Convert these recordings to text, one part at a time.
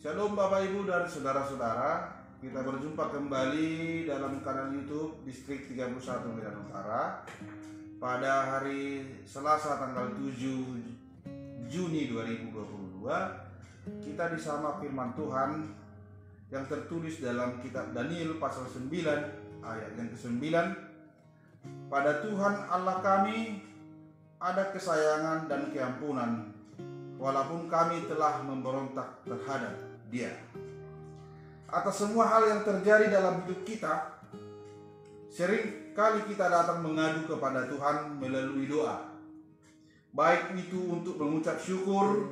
Shalom Bapak Ibu dan saudara-saudara. Kita berjumpa kembali dalam kanal YouTube Distrik 31 Medan Utara pada hari Selasa tanggal 7 Juni 2022. Kita disama firman Tuhan yang tertulis dalam kitab Daniel pasal 9 ayat yang ke-9. Pada Tuhan Allah kami ada kesayangan dan keampunan, walaupun kami telah memberontak terhadap Dia. Atas semua hal yang terjadi dalam hidup kita, sering kali kita datang mengadu kepada Tuhan melalui doa, baik itu untuk mengucap syukur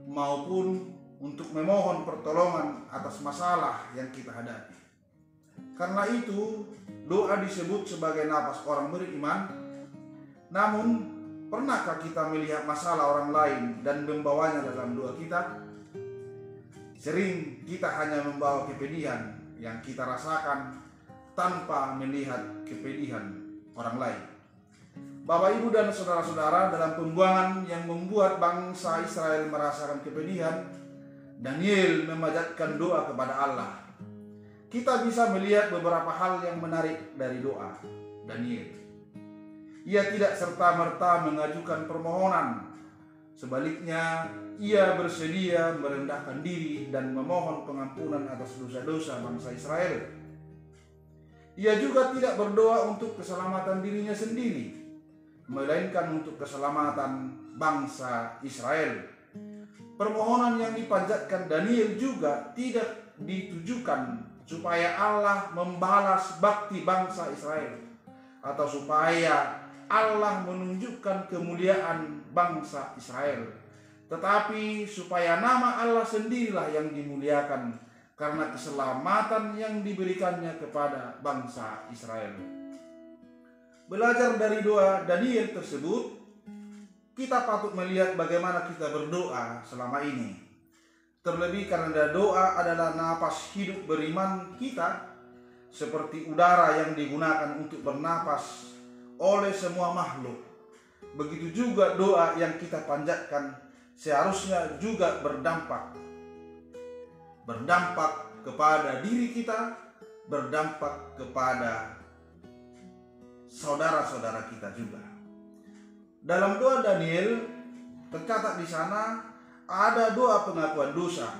maupun untuk memohon pertolongan atas masalah yang kita hadapi. Karena itu, doa disebut sebagai napas orang beriman. Namun, pernahkah kita melihat masalah orang lain dan membawanya dalam doa kita? Sering kita hanya membawa kepedihan yang kita rasakan tanpa melihat kepedihan orang lain. Bapak, Ibu, dan saudara-saudara, dalam pembuangan yang membuat bangsa Israel merasakan kepedihan, Daniel memanjatkan doa kepada Allah. Kita bisa melihat beberapa hal yang menarik dari doa Daniel. Ia tidak serta-merta mengajukan permohonan. Sebaliknya, ia bersedia merendahkan diri dan memohon pengampunan atas dosa-dosa bangsa Israel. Ia juga tidak berdoa untuk keselamatan dirinya sendiri, melainkan untuk keselamatan bangsa Israel. Permohonan yang dipanjatkan Daniel juga tidak ditujukan supaya Allah membalas bakti bangsa Israel, atau supaya Allah menunjukkan kemuliaan bangsa Israel, tetapi supaya nama Allah sendirilah yang dimuliakan karena keselamatan yang diberikannya kepada bangsa Israel. Belajar dari doa Daniel tersebut, kita patut melihat bagaimana kita berdoa selama ini. Terlebih karena doa adalah napas hidup beriman kita, seperti udara yang digunakan untuk bernapas oleh semua makhluk. Begitu juga doa yang kita panjatkan seharusnya juga berdampak kepada diri kita, berdampak kepada saudara-saudara kita juga. Dalam doa Daniel tercatat di sana ada doa pengakuan dosa.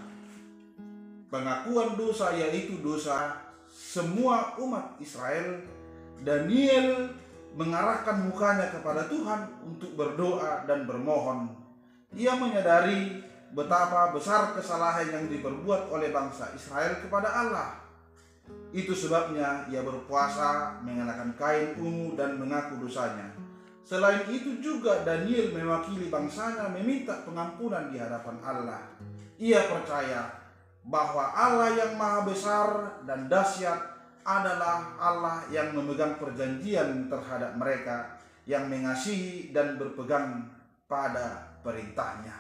Pengakuan dosa yaitu dosa semua umat Israel. Daniel mengarahkan mukanya kepada Tuhan untuk berdoa dan bermohon. Ia menyadari betapa besar kesalahan yang diperbuat oleh bangsa Israel kepada Allah. Itu sebabnya ia berpuasa, mengenakan kain ungu dan mengaku dosanya. Selain itu juga Daniel mewakili bangsanya meminta pengampunan di hadapan Allah. Ia percaya bahwa Allah yang maha besar dan dahsyat adalah Allah yang memegang perjanjian terhadap mereka yang mengasihi dan berpegang pada perintahnya.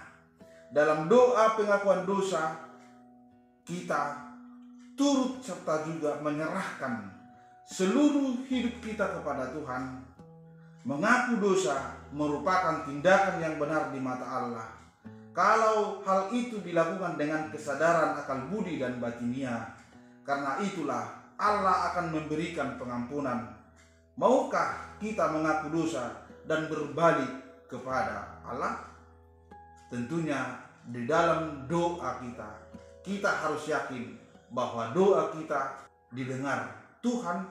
Dalam doa pengakuan dosa, kita turut serta juga menyerahkan seluruh hidup kita kepada Tuhan. Mengaku dosa merupakan tindakan yang benar di mata Allah. Kalau hal itu dilakukan dengan kesadaran akal budi dan batinia, karena itulah Allah akan memberikan pengampunan. Maukah kita mengaku dosa dan berbalik kepada Allah? Tentunya di dalam doa kita harus yakin bahwa doa kita didengar Tuhan,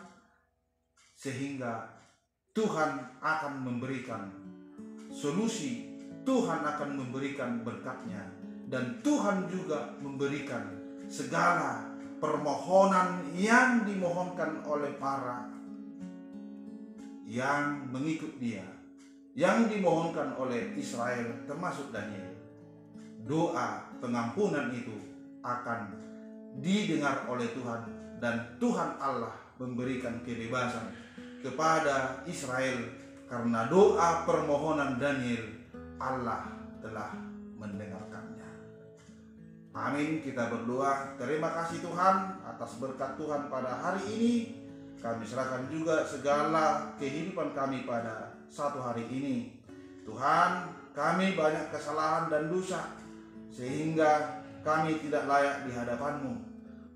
sehingga Tuhan akan memberikan solusi, Tuhan akan memberikan berkatnya, dan Tuhan juga memberikan segala permohonan yang dimohonkan oleh para yang mengikut Dia, yang dimohonkan oleh Israel termasuk Daniel. Doa pengampunan itu akan didengar oleh Tuhan, dan Tuhan Allah memberikan kebebasan kepada Israel karena doa permohonan Daniel. Allah telah mendengarkannya. Amin. Kita berdoa. Terima kasih Tuhan atas berkat Tuhan pada hari ini. Kami serahkan juga segala kehidupan kami pada satu hari ini. Tuhan, kami banyak kesalahan dan dosa, sehingga kami tidak layak di hadapan-Mu.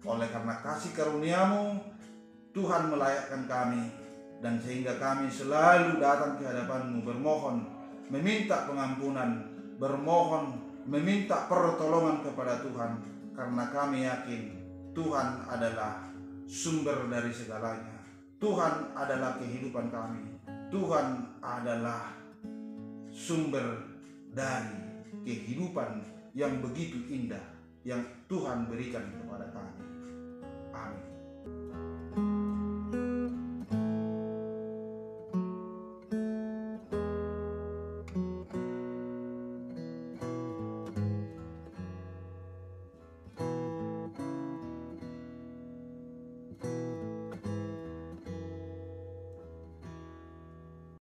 Oleh karena kasih karunia-Mu, Tuhan melayakkan kami, dan sehingga kami selalu datang ke hadapan-Mu bermohon, meminta pengampunan, bermohon, meminta pertolongan kepada Tuhan, karena kami yakin Tuhan adalah sumber dari segalanya. Tuhan adalah kehidupan kami. Tuhan adalah sumber dari kehidupan yang begitu indah yang Tuhan berikan kepada kami. Amin.